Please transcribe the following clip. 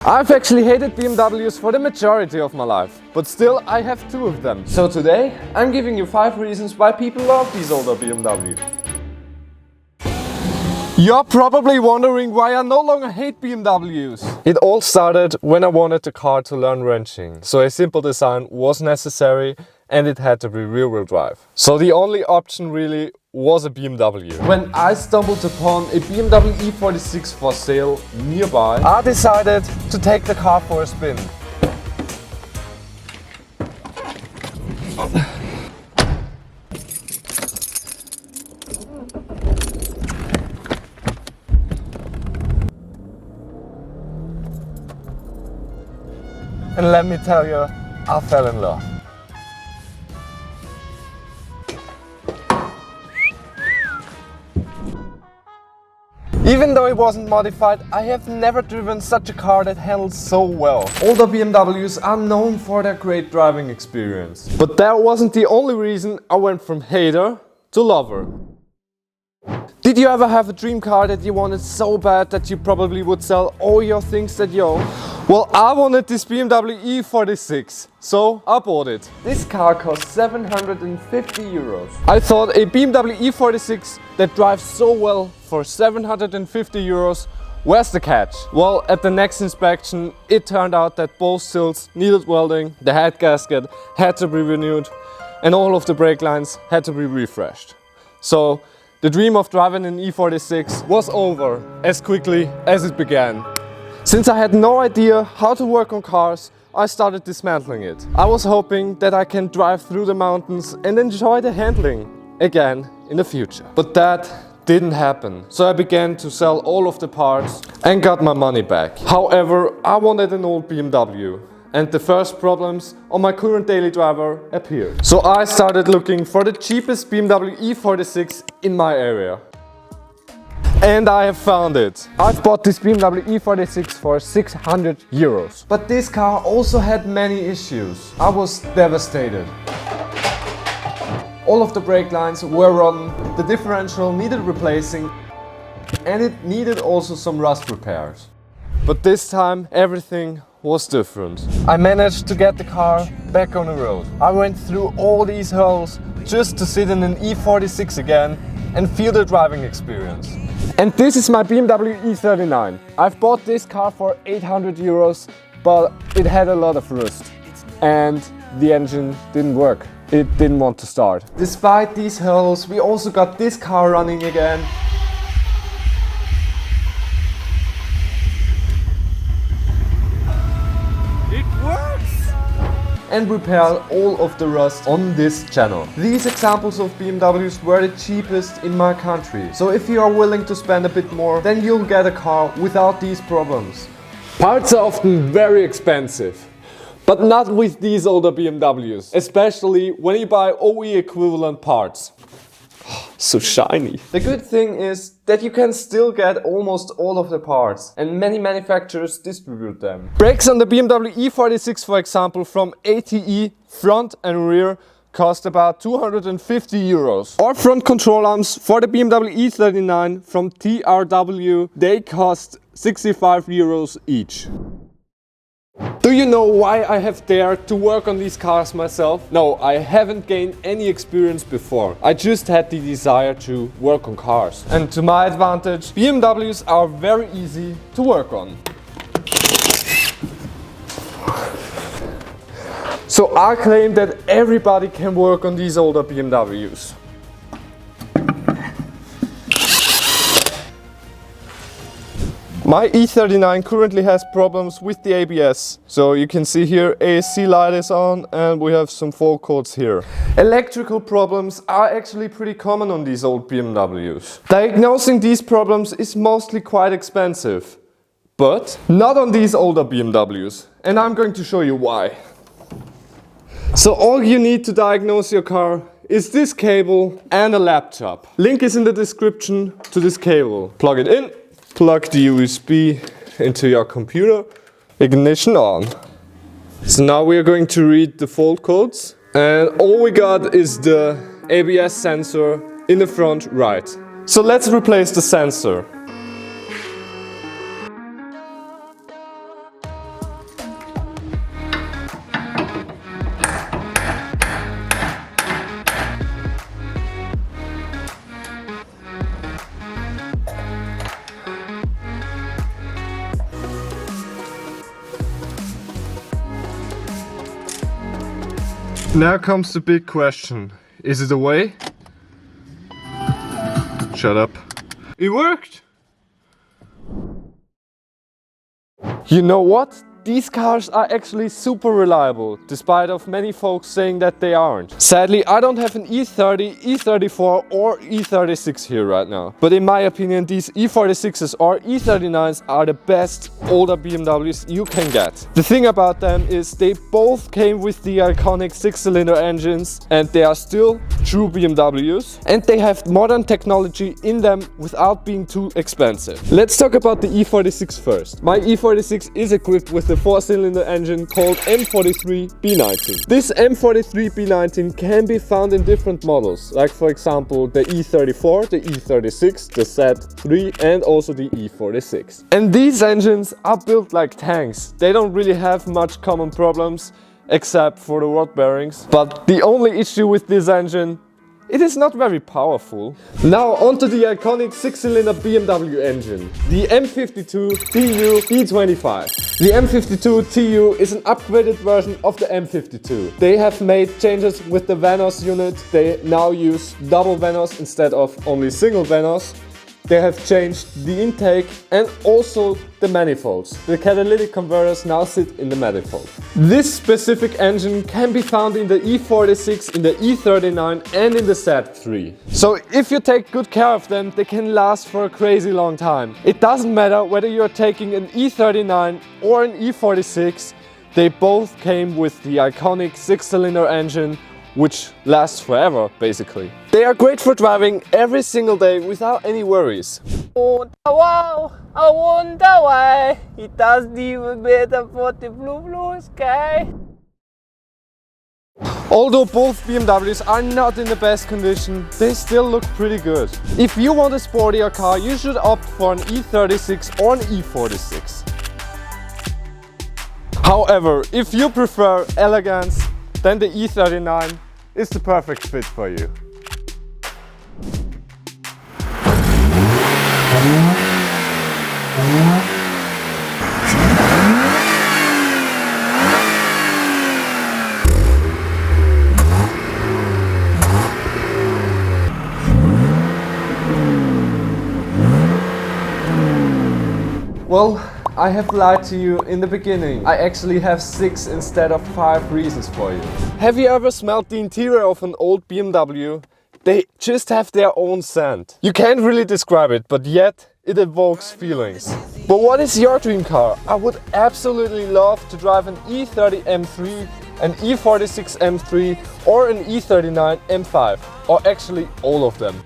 I've actually hated BMWs for the majority of my life, but still I have 2 of them. So today I'm giving you 5 reasons why people love these older BMWs. You're probably wondering why I no longer hate BMWs. It all started when I wanted the car to learn wrenching. So a simple design was necessary and it had to be rear-wheel drive. So the only option really was a BMW. When I stumbled upon a BMW E46 for sale nearby, I decided to take the car for a spin. And let me tell you, I fell in love. Even though it wasn't modified, I have never driven such a car that handles so well. Older BMWs are known for their great driving experience. But that wasn't the only reason I went from hater to lover. Did you ever have a dream car that you wanted so bad that you probably would sell all your things that you own? Well, I wanted this BMW E46, so I bought it. This car cost 750 euros. I thought a BMW E46 that drives so well for 750 euros, where's the catch? Well, at the next inspection, it turned out that both sills needed welding, the head gasket had to be renewed, and all of the brake lines had to be refreshed. So, the dream of driving an E46 was over as quickly as it began. Since I had no idea how to work on cars, I started dismantling it. I was hoping that I can drive through the mountains and enjoy the handling again in the future. But that didn't happen. So I began to sell all of the parts and got my money back. However, I wanted an old BMW. And the first problems on my current daily driver appeared. So I started looking for the cheapest BMW E46 in my area. And I have found it. I've bought this BMW E46 for 600 euros. But this car also had many issues. I was devastated. All of the brake lines were rotten, the differential needed replacing, and it needed also some rust repairs. But this time everything was different. I managed to get the car back on the road. I went through all these holes just to sit in an E46 again and feel the driving experience. And this is my BMW E39. I've bought this car for 800 euros, but it had a lot of rust and the engine didn't work. It didn't want to start. Despite these holes, we also got this car running again. And repair all of the rust on this channel. These examples of BMWs were the cheapest in my country. So if you are willing to spend a bit more, then you'll get a car without these problems. Parts are often very expensive, but not with these older BMWs, especially when you buy OE equivalent parts. So shiny. The good thing is that you can still get almost all of the parts and many manufacturers distribute them. Brakes on the BMW E46, for example, from ATE front and rear cost about 250 euros. Or front control arms for the BMW E39 from TRW, they cost 65 euros each. Do you know why I have dared to work on these cars myself? No, I haven't gained any experience before. I just had the desire to work on cars. And to my advantage, BMWs are very easy to work on. So I claim that everybody can work on these older BMWs. My E39 currently has problems with the ABS. So you can see here ASC light is on and we have some fault codes here. Electrical problems are actually pretty common on these old BMWs. Diagnosing these problems is mostly quite expensive. But not on these older BMWs. And I'm going to show you why. So all you need to diagnose your car is this cable and a laptop. Link is in the description to this cable. Plug it in. Plug the USB into your computer, ignition on. So now we are going to read the fault codes and all we got is the ABS sensor in the front right. So let's replace the sensor. Now comes the big question. Is it away? Shut up. It worked! You know what? These cars are actually super reliable, despite of many folks saying that they aren't. Sadly, I don't have an E30, E34 or E36 here right now. But in my opinion, these E46s or E39s are the best older BMWs you can get. The thing about them is they both came with the iconic 6-cylinder engines and they are still true BMWs. And they have modern technology in them without being too expensive. Let's talk about the E46 first. My E46 is equipped with a 4-cylinder engine called M43B19. This M43B19 can be found in different models, like for example the E34, the E36, the Z3 and also the E46. And these engines are built like tanks. They don't really have much common problems except for the rod bearings. But the only issue with this engine, it is not very powerful. Now onto the iconic 6-cylinder BMW engine, the M52 TU E25. The M52 TU is an upgraded version of the M52. They have made changes with the Vanos unit. They now use double Vanos instead of only single Vanos. They have changed the intake and also the manifolds. The catalytic converters now sit in the manifold. This specific engine can be found in the E46, in the E39 and in the Z3. So if you take good care of them, they can last for a crazy long time. It doesn't matter whether you're taking an E39 or an E46, they both came with the iconic 6-cylinder engine which lasts forever, basically. They are great for driving every single day without any worries. Und wow, I wonder why it doesn't even matter for the blue sky. Although both BMWs are not in the best condition, they still look pretty good. If you want a sportier car, you should opt for an E36 or an E46. However, if you prefer elegance, then the E39 is the perfect fit for you. Well, I have lied to you in the beginning. I actually have 6 instead of 5 reasons for you. Have you ever smelled the interior of an old BMW? They just have their own scent. You can't really describe it, but yet it evokes feelings. But what is your dream car? I would absolutely love to drive an E30 M3, an E46 M3 or an E39 M5, or actually all of them.